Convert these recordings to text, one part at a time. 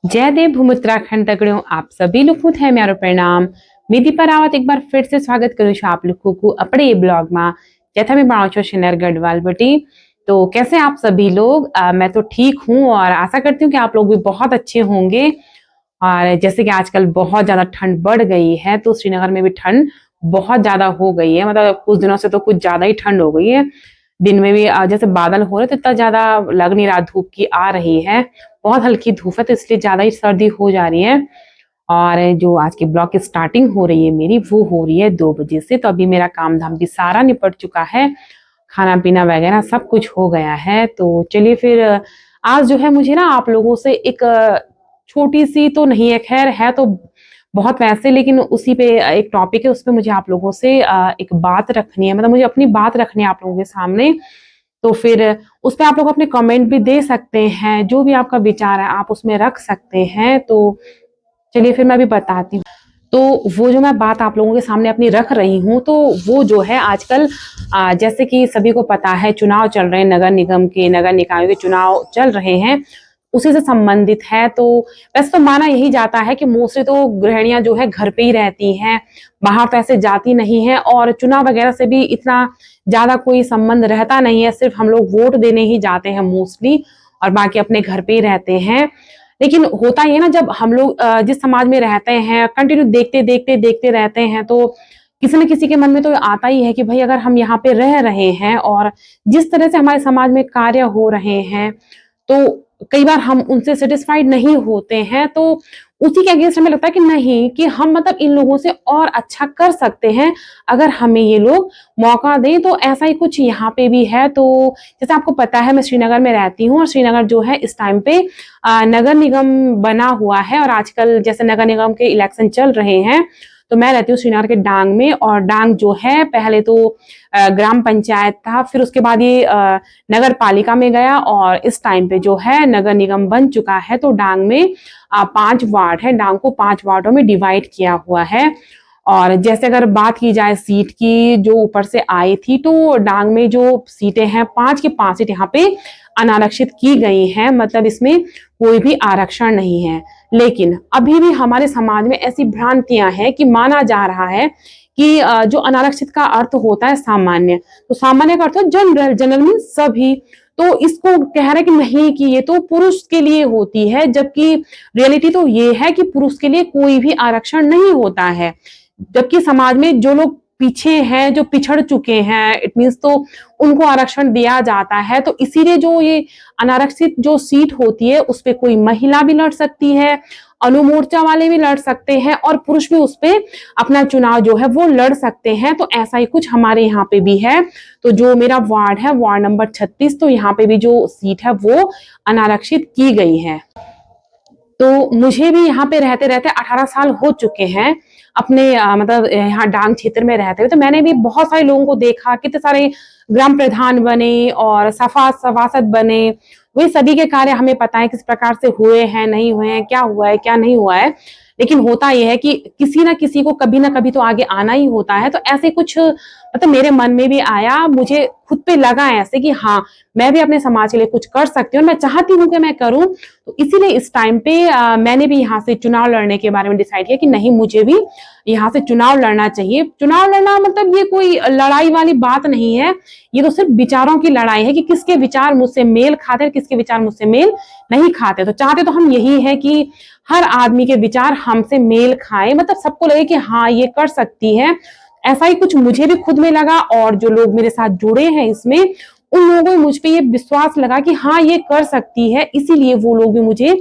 जय देव उत्तराखंड तगड़ियों आप सभी लोग है मारो प्रणाम। मैं दीपा रावत एक बार फिर से स्वागत करूँ आप लोगों को अपने ब्लॉग में जैसा मैं बनाऊ शनर गढ़वाल बटी। तो कैसे आप सभी लोग? मैं तो ठीक हूँ और आशा करती हूँ कि आप लोग भी बहुत अच्छे होंगे। और जैसे कि आजकल बहुत ज्यादा ठंड बढ़ गई है तो श्रीनगर में भी ठंड बहुत ज्यादा हो गई है। मतलब कुछ दिनों से तो कुछ ज्यादा ही ठंड हो गई है। दिन में भी जैसे बादल हो रहे तो इतना ज्यादा लग नहीं रहा धूप की आ रही है। बहुत हल्की धूप है तो इसलिए ज्यादा ही सर्दी हो जा रही है। और जो आज के ब्लॉग की स्टार्टिंग हो रही है मेरी वो हो रही है 2 बजे से। तो अभी मेरा काम धाम भी सारा निपट चुका है, खाना पीना वगैरह सब कुछ हो गया है। तो चलिए फिर आज जो है मुझे ना आप लोगों से एक छोटी सी तो नहीं है, खैर है तो बहुत वैसे, लेकिन उसी पे एक टॉपिक है, उस पर मुझे आप लोगों से एक बात रखनी है। मतलब मुझे अपनी बात रखनी है आप लोगों के सामने। तो फिर उस पर आप लोग अपने कमेंट भी दे सकते हैं, जो भी आपका विचार है आप उसमें रख सकते हैं। तो चलिए फिर मैं भी बताती हूँ। तो वो जो मैं बात आप लोगों के सामने अपनी रख रही हूँ तो वो जो है आजकल जैसे कि सभी को पता है चुनाव चल रहे हैं, नगर निगम के नगर निकायों के चुनाव चल रहे हैं, उसी से संबंधित है। तो वैसे तो माना यही जाता है कि मोस्टली तो गृहिणियां जो है घर पे ही रहती हैं, बाहर तो ऐसे जाती नहीं है और चुनाव वगैरह से भी इतना ज्यादा कोई संबंध रहता नहीं है। सिर्फ हम लोग वोट देने ही जाते हैं मोस्टली और बाकी अपने घर पे ही रहते हैं। लेकिन होता ही है ना, जब हम लोग जिस समाज में रहते हैं कंटिन्यू देखते रहते हैं तो किसी न किसी के मन में तो आता ही है कि भाई अगर हम यहाँ पे रह रहे हैं और जिस तरह से हमारे समाज में कार्य हो रहे हैं तो कई बार हम उनसे सेटिस्फाइड नहीं होते हैं। तो उसी के अगेंस्ट हमें लगता है कि नहीं, कि हम मतलब इन लोगों से और अच्छा कर सकते हैं अगर हमें ये लोग मौका दें। तो ऐसा ही कुछ यहाँ पे भी है। तो जैसे आपको पता है मैं श्रीनगर में रहती हूँ और श्रीनगर जो है इस टाइम पे नगर निगम बना हुआ है और आजकल जैसे नगर निगम के इलेक्शन चल रहे हैं। तो मैं रहती हूँ श्रीनगर के डांग में और डांग जो है पहले तो ग्राम पंचायत था, फिर उसके बाद ये नगर पालिका में गया और इस टाइम पे जो है नगर निगम बन चुका है। तो डांग में 5 वार्ड है, डांग को 5 वार्डों में डिवाइड किया हुआ है। और जैसे अगर बात की जाए सीट की जो ऊपर से आई थी तो डांग में जो सीटें हैं 5 की 5 सीट यहाँ पे अनारक्षित की गई हैं, मतलब इसमें कोई भी आरक्षण नहीं है। लेकिन अभी भी हमारे समाज में ऐसी भ्रांतियां हैं कि माना जा रहा है कि जो अनारक्षित का अर्थ होता है सामान्य, तो सामान्य का अर्थ है जनरल, जनरल मीन सभी। तो इसको कह रहे हैं कि नहीं, कि ये तो पुरुष के लिए होती है, जबकि रियलिटी तो ये है कि पुरुष के लिए कोई भी आरक्षण नहीं होता है। जबकि समाज में जो लोग पीछे हैं, जो पिछड़ चुके हैं, इट मीन्स तो उनको आरक्षण दिया जाता है। तो इसीलिए जो ये अनारक्षित जो सीट होती है उस पर कोई महिला भी लड़ सकती है, अनुमोर्चा वाले भी लड़ सकते हैं और पुरुष भी उस पर अपना चुनाव जो है वो लड़ सकते हैं। तो ऐसा ही कुछ हमारे यहाँ पे भी है। तो जो मेरा वार्ड है वार्ड नंबर 36, तो यहाँ पे भी जो सीट है वो अनारक्षित की गई है। तो मुझे भी यहाँ पे रहते रहते 18 साल हो चुके हैं अपने मतलब यहाँ डांग क्षेत्र में रहते हुए। तो मैंने भी बहुत सारे लोगों को देखा, कितने सारे ग्राम प्रधान बने और सभासद बने। वही सभी के कार्य हमें पता है किस प्रकार से हुए हैं, नहीं हुए हैं, क्या हुआ है क्या नहीं हुआ है। लेकिन होता यह है कि किसी ना किसी को कभी ना कभी तो आगे आना ही होता है। तो ऐसे कुछ मतलब मेरे मन में भी आया, मुझे खुद पे लगा ऐसे कि हाँ मैं भी अपने समाज के लिए कुछ कर सकती हूँ और मैं चाहती हूँ कि मैं करूँ। तो इसीलिए इस टाइम पे मैंने भी यहाँ से चुनाव लड़ने के बारे में डिसाइड किया कि नहीं, मुझे भी यहाँ से चुनाव लड़ना चाहिए। चुनाव लड़ना मतलब ये कोई लड़ाई वाली बात नहीं है, ये तो सिर्फ विचारों की लड़ाई है कि किसके विचार मुझसे मेल खाते हैं, किसके विचार मुझसे मेल नहीं खाते। तो चाहते तो हम यही है कि हर आदमी के विचार हमसे मेल खाए, मतलब सबको लगे कि हाँ ये कर सकती है। ऐसा ही कुछ मुझे भी खुद में लगा और जो लोग मेरे साथ जुड़े हैं इसमें उन लोगों को मुझ पे ये विश्वास लगा कि हाँ ये कर सकती है, इसीलिए वो लोग भी मुझे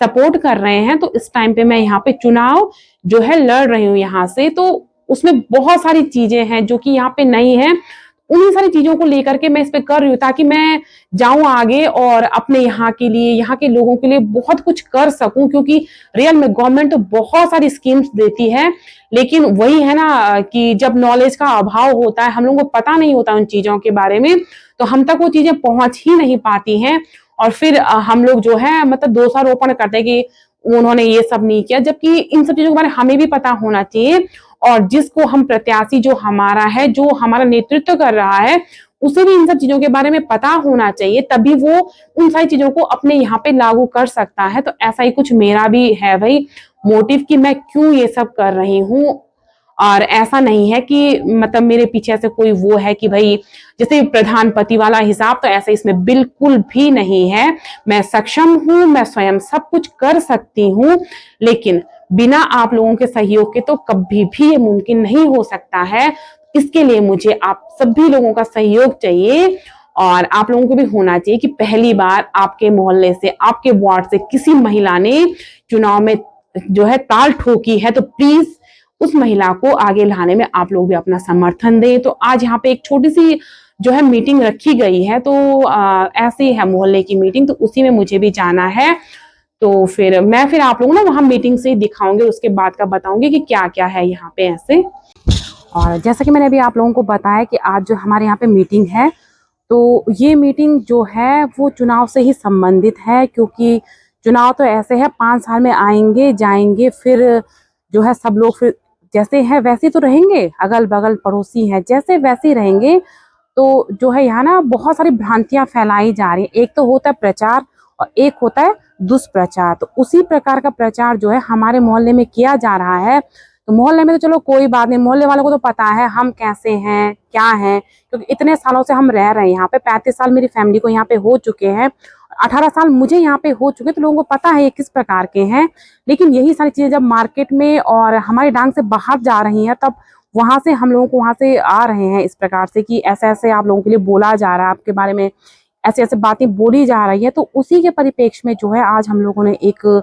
सपोर्ट कर रहे हैं। तो इस टाइम पे मैं यहाँ पे चुनाव जो है लड़ रही हूँ यहाँ से। तो उसमें बहुत सारी चीजें हैं जो कि यहाँ पे नहीं है, उन्हीं सारी चीजों को लेकर के मैं इस पे कर रही हूँ ताकि मैं जाऊं आगे और अपने यहाँ के लिए, यहाँ के लोगों के लिए बहुत कुछ कर सकूं। क्योंकि रियल में गवर्नमेंट तो बहुत सारी स्कीम्स देती है, लेकिन वही है ना कि जब नॉलेज का अभाव होता है, हम लोगों को पता नहीं होता उन चीजों के बारे में, तो हम तक वो चीजें पहुंच ही नहीं पाती हैं। और फिर हम लोग जो है मतलब दोषारोपण करते हैं कि उन्होंने ये सब नहीं किया, जबकि इन सब चीजों के बारे में हमें भी पता होना चाहिए। और जिसको हम प्रत्याशी जो हमारा है, जो हमारा नेतृत्व कर रहा है, उसे भी इन सब चीजों के बारे में पता होना चाहिए, तभी वो उन सारी चीजों को अपने यहाँ पे लागू कर सकता है। तो ऐसा ही कुछ मेरा भी है भाई मोटिव कि मैं क्यों ये सब कर रही हूँ। और ऐसा नहीं है कि मतलब मेरे पीछे से कोई वो है कि भाई जैसे प्रधानपति वाला हिसाब, तो ऐसा इसमें बिल्कुल भी नहीं है। मैं सक्षम हूं, मैं स्वयं सब कुछ कर सकती हूँ, लेकिन बिना आप लोगों के सहयोग के तो कभी भी ये मुमकिन नहीं हो सकता है। इसके लिए मुझे आप सभी लोगों का सहयोग चाहिए, और आप लोगों को भी होना चाहिए कि पहली बार आपके मोहल्ले से, आपके वार्ड से किसी महिला ने चुनाव में जो है ताल ठोकी है, तो प्लीज उस महिला को आगे लाने में आप लोग भी अपना समर्थन दें। तो आज यहाँ पे एक छोटी सी जो है मीटिंग रखी गई है, तो ऐसे ही है मोहल्ले की मीटिंग, तो उसी में मुझे भी जाना है। तो फिर आप लोग ना वहां मीटिंग से ही दिखाऊंगे, उसके बाद का बताऊंगी कि क्या क्या है यहाँ पे ऐसे। और जैसा कि मैंने अभी आप लोगों को बताया कि आज जो हमारे यहाँ पे मीटिंग है, तो ये मीटिंग जो है वो चुनाव से ही संबंधित है, क्योंकि चुनाव तो ऐसे है 5 साल में आएंगे जाएंगे, फिर जो है सब लोग फिर जैसे हैं वैसे तो रहेंगे, अगल बगल पड़ोसी हैं जैसे वैसे ही रहेंगे। तो जो है यहाँ ना बहुत सारी भ्रांतियां फैलाई जा रही हैं। एक तो होता है प्रचार और एक होता है दुष्प्रचार। तो उसी प्रकार का प्रचार जो है हमारे मोहल्ले में किया जा रहा है। तो मोहल्ले में तो चलो कोई बात नहीं, मोहल्ले वालों को तो पता है हम कैसे हैं क्या हैं, क्योंकि इतने सालों से हम रह रहे हैं यहाँ पे। 35 साल मेरी फैमिली को यहाँ पे हो चुके हैं, 18 साल मुझे यहाँ पे हो चुके, तो लोगों को पता है ये किस प्रकार के हैं। लेकिन यही सारी चीजें जब मार्केट में और हमारी डांग से बाहर जा रही हैं, तब वहां से हम लोगों को वहां से आ रहे हैं इस प्रकार से कि ऐसे ऐसे आप लोगों के लिए बोला जा रहा है, आपके बारे में ऐसे ऐसे बातें बोली जा रही है। तो उसी के परिप्रेक्ष्य में जो है आज हम लोगों ने एक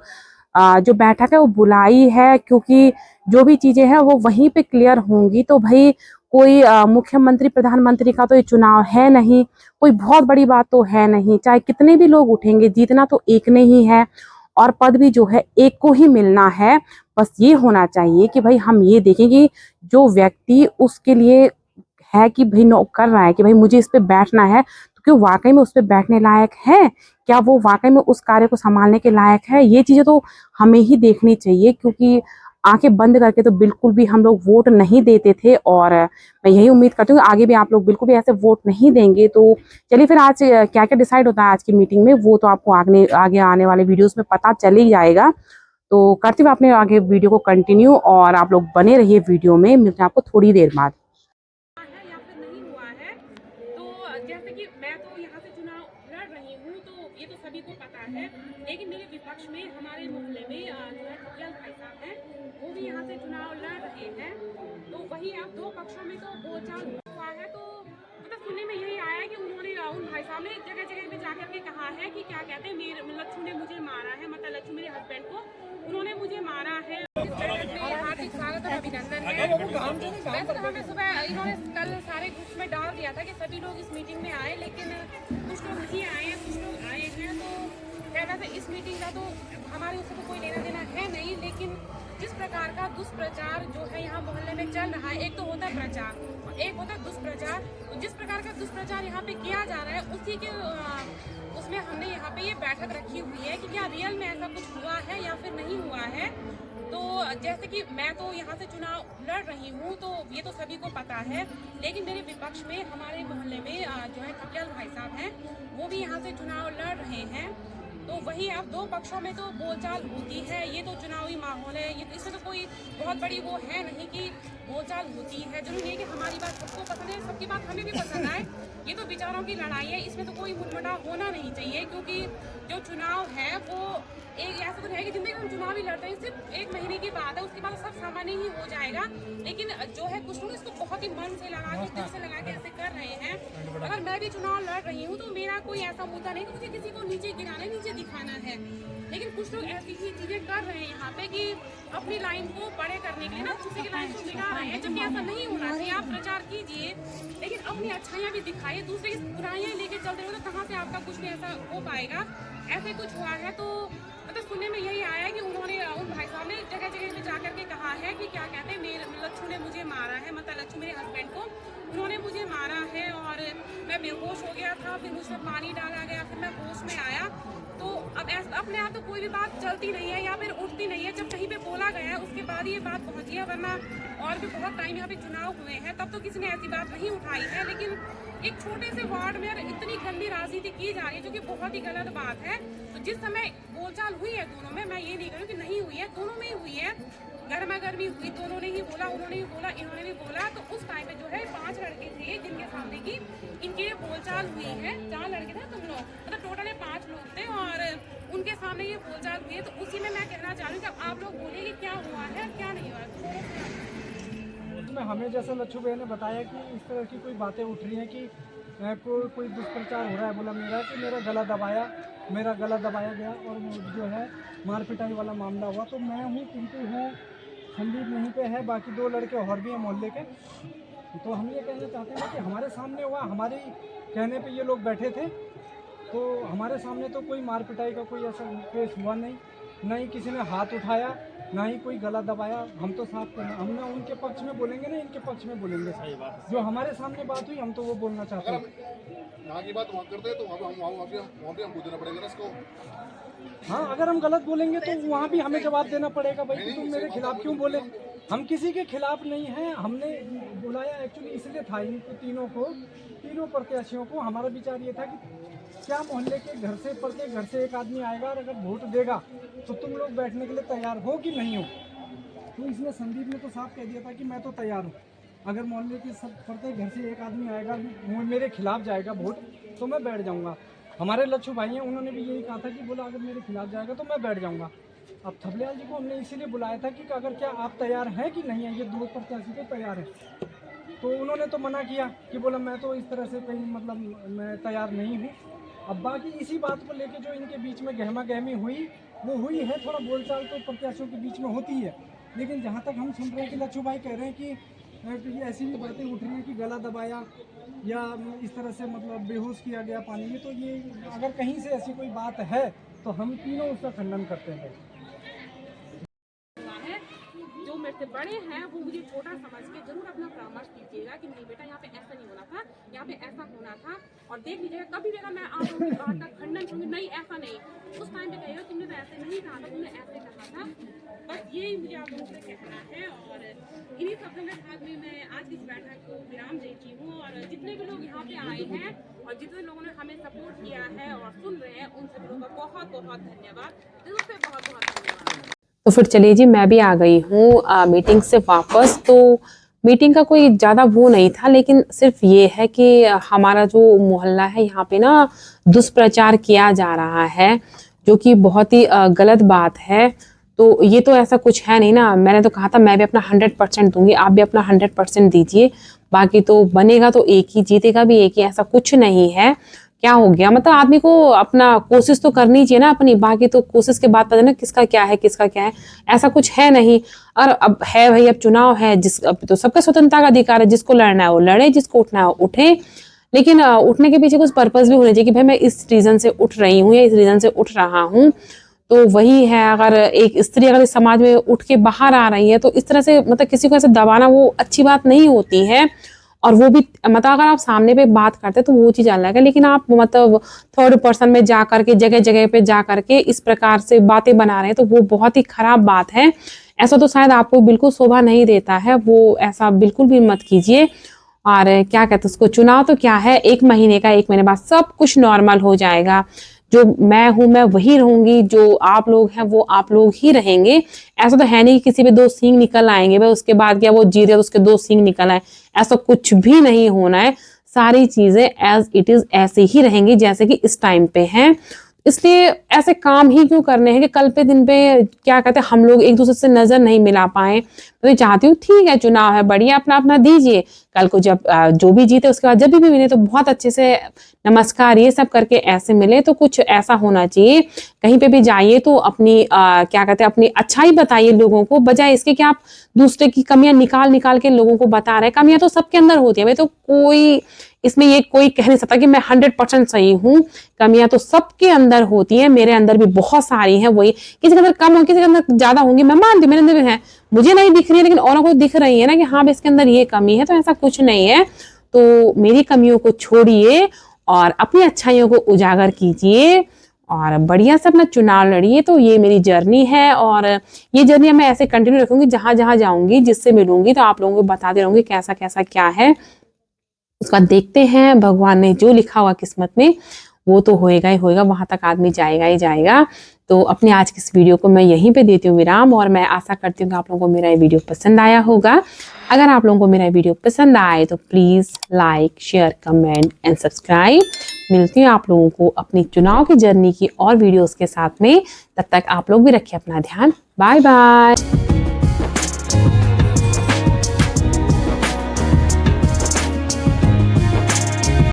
जो बैठक है वो बुलाई है, क्योंकि जो भी चीजें हैं वो वहीं पे क्लियर होंगी। तो भाई कोई मुख्यमंत्री प्रधानमंत्री का तो ये चुनाव है नहीं, कोई बहुत बड़ी बात तो है नहीं। चाहे कितने भी लोग उठेंगे, जीतना तो एक ने ही है, और पद भी जो है एक को ही मिलना है। बस ये होना चाहिए कि भाई हम ये देखें कि जो व्यक्ति उसके लिए है कि भाई नो कर रहा है कि भाई मुझे इस पे बैठना है, तो क्यों वाकई में उस पे बैठने लायक है, क्या वो वाकई में उस कार्य को संभालने के लायक है। ये चीजें तो हमें ही देखनी चाहिए, क्योंकि आंखें बंद करके तो बिल्कुल भी हम लोग वोट नहीं देते थे। और मैं यही उम्मीद करती हूँ आगे भी आप लोग बिल्कुल भी ऐसे वोट नहीं देंगे। तो चलिए फिर आज क्या क्या डिसाइड होता है आज की मीटिंग में, वो तो आपको आगे आने वाले वीडियोस में पता चल ही जाएगा। तो करते हुए अपने आगे वीडियो को कंटिन्यू, और आप लोग बने रहिए वीडियो में। मिलते हैं आपको थोड़ी देर बाद। या फिर नहीं हुआ है। तो जैसे कि मैं तो यहाँ से चुनाव लड़ रही हूँ, तो ये तो सभी को पता है। लेकिन मेरे विपक्ष में हमारे मोहल्ले में जो है खटियाल भाई साहब हैं, वो भी यहाँ से चुनाव लड़ रहे हैं। तो वही अब दो पक्षों में तो बोलचाल हुआ है। तो मतलब सुनने में यही आया कि उन्होंने उन भाई साहब ने जगह जगह पे जाकर के कहा है कि क्या कहते हैं, मेरे लच्छू ने मुझे मारा है, मतलब लच्छू मेरे हस्बैंड को उन्होंने मुझे मारा है। हार्दिक स्वागत और अभिनंदन है। वैसे तो हमें सुबह इन्होंने कल सारे ग्रुप में डाल दिया था कि सभी लोग इस मीटिंग में आए, लेकिन कुछ लोग नहीं आए हैं, कुछ लोग आए हैं। तो क्या वैसे इस मीटिंग का तो हमारे उससे तो कोई लेना देना है नहीं, लेकिन जिस प्रकार का दुष्प्रचार जो है यहाँ मोहल्ले में चल रहा है, एक तो होता है प्रचार और एक होता है दुष्प्रचार। तो जिस प्रकार का दुष्प्रचार यहाँ पे किया जा रहा है, उसी के उसमें हमने यहाँ पे ये बैठक रखी हुई है कि क्या रियल में ऐसा कुछ हुआ है या फिर नहीं हुआ है। तो जैसे कि मैं तो यहाँ से चुनाव लड़ रही हूँ, तो ये तो सभी को पता है। लेकिन मेरे विपक्ष में हमारे मोहल्ले में जो है खटियाल भाई साहब हैं, वो भी यहाँ से चुनाव लड़ रहे हैं। तो वही अब दो पक्षों में तो बोलचाल होती है, ये तो चुनावी माहौल है, ये इसमें तो कोई बहुत बड़ी वो है नहीं कि बोलचाल होती है। जरूरी नहीं है कि हमारी बात सबको पसंद है, सबकी बात हमें भी पसंद आए। ये तो विचारों की लड़ाई है, इसमें तो कोई मुठभेड़ होना नहीं चाहिए। क्योंकि जो चुनाव है वो एक ऐसा तो है कि जिंदगी में हम चुनाव ही लड़ते हैं, सिर्फ 1 महीने की बात है, उसके बाद सब सामान्य ही हो जाएगा। लेकिन जो है कुछ लोग इसको बहुत ही मन से लगा के, दिल से लगा के ऐसे कर रहे हैं। अगर मैं भी चुनाव लड़ रही हूँ तो मेरा कोई ऐसा मुद्दा नहीं कि मुझे किसी को नीचे गिराना, नीचे दिखाना है। लेकिन कुछ लोग ऐसी ही चीजें कर रहे हैं यहाँ पे कि अपनी लाइन को बड़े करने के लिए ना दूसरे की लाइन को मिटा रहे हैं, जबकि ऐसा नहीं होना चाहिए। आप प्रचार कीजिए, लेकिन अपनी अच्छाइयाँ भी दिखाइए। दूसरे की बुराइयाँ लेके चलते रहो तो कहाँ से आपका कुछ भी ऐसा हो पाएगा। ऐसे कुछ हुआ है। तो मतलब सुनने में यही आया कि उन्होंने उन भाई साहब ने जगह जगह पे जाकर के कहा है कि क्या कहते हैं, मेरे लच्छू ने मुझे मारा है, मतलब लच्छू मेरे हस्बैंड को उन्होंने मुझे मारा है। और मैं बेहोश हो गया था, फिर मुझ पर पानी डाला गया, फिर मैं होश में आया। तो अब अपने आप तो कोई भी बात चलती नहीं है या फिर उठती नहीं है। जब कहीं पे बोला गया है उसके बाद ये बात पहुंची है, वरना और भी बहुत टाइम यहाँ पे चुनाव हुए हैं तब तो किसी ने ऐसी बात नहीं उठाई है। लेकिन एक छोटे से वार्ड में इतनी गंदी राजनीति की जा रही है जो कि बहुत ही गलत बात है। तो जिस समय बोलचाल हुई है दोनों में, मैं ये नहीं करूँ कि नहीं हुई है, दोनों में ही हुई है, गर्मा गर्मी हुई, दोनों ने ही बोला, उन्होंने ही बोला, इन्होंने भी बोला। तो उस टाइम पे जो है 5 लड़के थे जिनके सामने की इनकी ये बोलचाल हुई है। 4 लड़के थे तुम लोग, मतलब टोटल 5 लोग थे और उनके सामने ये बोलचाल हुई है। तो उसी में मैं कहना चाह रही हूँ कि आप लोग बोलिए कि क्या हुआ है क्या नहीं हुआ है। उसमें हमें जैसा लच्छू भैया ने बताया कि इस तरह की कोई बातें उठ रही हैं कि कोई दुष्प्रचार हो रहा है। बोला मेरा गला दबाया गया और जो है मार पिटाई वाला मामला हुआ। तो मैं हूँ, पिंटू है, संदीप यहीं पे है, बाकी 2 लड़के और भी हैं मोहल्ले के। तो हम ये कहना चाहते हैं कि हमारे सामने हुआ, हमारे कहने पे ये लोग बैठे थे, तो हमारे सामने तो कोई मार पिटाई का कोई ऐसा केस हुआ नहीं, ना ही किसी ने हाथ उठाया, ना ही कोई गला दबाया। हम तो साथ हम ना उनके पक्ष में बोलेंगे ना इनके पक्ष में बोलेंगे। जो हमारे सामने बात हुई हम तो वो बोलना चाहते हैं। यहाँ की बात वहाँ करते हैं तो वहाँ पे हमको देना पड़ेगा ना इसको। हाँ, अगर हम गलत बोलेंगे तो वहाँ भी हमें जवाब देना पड़ेगा भाई कि तुम मेरे खिलाफ क्यों बोले। हम किसी के खिलाफ नहीं हैं। हमने बुलाया एक्चुअली इसलिए था इनको तीनों प्रत्याशियों को। हमारा विचार ये था कि क्या मोहल्ले के घर से प्रत्येक घर से एक आदमी आएगा और अगर वोट देगा तो तुम लोग बैठने के लिए तैयार हो कि नहीं हो। तो इसमें संदीप ने तो साफ कह दिया था कि मैं तो तैयार हूँ। अगर मोहल्ले के सब प्रत्येक घर से एक आदमी आएगा मेरे खिलाफ जाएगा वोट तो मैं बैठ जाऊँगा। हमारे लच्छू भाई हैं, उन्होंने भी यही कहा था कि बोला अगर मेरे खिलाफ जाएगा तो मैं बैठ जाऊँगा। अब थपलियाल जी को हमने इसीलिए बुलाया था कि अगर क्या आप तैयार हैं कि नहीं है, ये 2 प्रत्याशी तो तैयार हैं। तो उन्होंने तो मना किया कि बोला मैं तो इस तरह से कहीं मतलब मैं तैयार नहीं हूँ। अब बाकी इसी बात को लेके जो इनके बीच में गहमा गहमी हुई वो हुई है। थोड़ा बोलचाल तो प्रत्याशियों के बीच में होती है, लेकिन जहाँ तक हम सुन रहे हैं कि लच्छू भाई कह रहे हैं कि ऐसी भी बातें उठ रही हैं कि गला दबाया या इस तरह से मतलब बेहोश किया गया पानी में। तो ये अगर कहीं से ऐसी कोई बात है तो हम तीनों उसका खंडन करते हैं। जो मेरे से बड़े हैं वो मुझे छोटा समझ के जरूर अपना परामर्श दीजिएगा कि नहीं बेटा यहाँ पे ऐसा नहीं होना था, यहाँ पे ऐसा होना था। और देख लीजिएगा कभी भी अगर मैं आप लोगों की बात का खंडन करूँगी नहीं ऐसा नहीं, उस टाइम पे कहिएगा तुमने तो ऐसे नहीं कहा था, तुमने ऐसे कहा था। बस यही मुझे आप लोगों से कहना है। और इन्हीं शब्दों के साथ में मैं आज की इस बैठक को विराम देती हूँ। और जितने भी लोग यहाँ पे आए हैं और जितने लोगों ने हमें सपोर्ट किया है और सुन रहे हैं उन सभी लोगों का बहुत बहुत धन्यवाद, दिल से बहुत बहुत धन्यवाद। तो फिर चलिए जी, मैं भी आ गई हूँ मीटिंग से वापस। तो मीटिंग का कोई ज़्यादा वो नहीं था, लेकिन सिर्फ ये है कि हमारा जो मोहल्ला है यहाँ पे ना दुष्प्रचार किया जा रहा है, जो कि बहुत ही गलत बात है। तो ये तो ऐसा कुछ है नहीं ना। मैंने तो कहा था मैं भी अपना 100% दूंगी, आप भी अपना 100% दीजिए। बाकी तो बनेगा तो एक ही, जीतेगा भी एक ही, ऐसा कुछ नहीं है। क्या हो गया, मतलब आदमी को अपना कोशिश तो करनी चाहिए ना अपनी। बाकी तो कोशिश के बाद पता ना किसका क्या है किसका क्या है, ऐसा कुछ है नहीं। और अब है भाई, अब चुनाव है, अब तो सबका स्वतंत्रता का अधिकार है, जिसको लड़ना है वो लड़े, जिसको उठना है वो उठे। लेकिन उठने के पीछे कुछ पर्पस भी होना चाहिए कि भाई मैं इस रीजन से उठ रही हूँ या इस रीजन से उठ रहा हूँ। तो वही है, अगर एक स्त्री अगर इस समाज में उठ के बाहर आ रही है तो इस तरह से मतलब किसी को ऐसे दबाना वो अच्छी बात नहीं होती है। और वो भी मतलब अगर आप सामने पे बात करते तो वो चीज़ अलग है, लेकिन आप मतलब 3rd पर्सन में जा करके जगह जगह पे जा करके इस प्रकार से बातें बना रहे हैं तो वो बहुत ही खराब बात है। ऐसा तो शायद आपको बिल्कुल शोभा नहीं देता है, वो ऐसा बिल्कुल भी मत कीजिए। और क्या कहते हैं उसको, चुनाव तो क्या है, 1 महीने का, 1 महीने बाद सब कुछ नॉर्मल हो जाएगा। जो मैं हूँ मैं वही रहूंगी, जो आप लोग हैं वो आप लोग ही रहेंगे। ऐसा तो है नहीं कि किसी पे 2 सींग निकल आएंगे भाई, उसके बाद क्या वो जीते तो उसके 2 सींग निकल आए, ऐसा कुछ भी नहीं होना है। सारी चीजें एज इट इज ऐसे ही रहेंगी जैसे कि इस टाइम पे हैं। इसलिए ऐसे काम ही क्यों करने हैं कि कल पे दिन पे क्या कहते हैं हम लोग एक दूसरे से नजर नहीं मिला पाए। तो चाहती हूँ ठीक है, चुनाव है, बढ़िया अपना अपना दीजिए। कल को जब जो भी जीते उसके बाद जब भी मिले तो बहुत अच्छे से नमस्कार ये सब करके ऐसे मिले। तो कुछ ऐसा होना चाहिए, कहीं पे भी जाइए तो अपनी क्या कहते हैं अपनी अच्छाई बताइए लोगों को, बजाय इसके कि आप दूसरे की कमियां निकाल निकाल के लोगों को बता रहे हैं। कमियां तो सबके अंदर होती है भाई, तो कोई इसमें ये कोई कह नहीं सकता कि मैं 100% सही हूँ। कमियां तो सबके अंदर होती है, मेरे अंदर भी बहुत सारी हैं। वही किसी के अंदर कम हो, किसी के अंदर ज्यादा होंगी, मैं मानती हूँ मेरे अंदर भी है, मुझे नहीं दिख रही है लेकिन औरों को दिख रही है ना कि हाँ इसके अंदर ये कमी है। तो ऐसा कुछ नहीं है। तो मेरी कमियों को छोड़िए और अपनी अच्छाइयों को उजागर कीजिए और बढ़िया से अपना चुनाव लड़िए। तो ये मेरी जर्नी है और ये जर्नी मैं ऐसे कंटिन्यू रखूंगी, जहां जहां जाऊंगी, जिससे मिलूंगी तो आप लोगों को बताते रहूंगी कैसा कैसा क्या है। उसका देखते हैं, भगवान ने जो लिखा हुआ किस्मत में वो तो होएगा ही होएगा, वहां तक आदमी जाएगा ही जाएगा। तो अपने आज की इस वीडियो को मैं यहीं पे देती हूँ विराम, और मैं आशा करती हूँ कि आप लोगों को मेरा ये वीडियो पसंद आया होगा। अगर आप लोगों को मेरा वीडियो पसंद आए तो please like, share, comment and subscribe. मिलती हूँ आप लोगों को अपनी चुनाव की जर्नी की और वीडियोस के साथ में। तब तक आप लोग भी रखिए अपना ध्यान। Bye bye.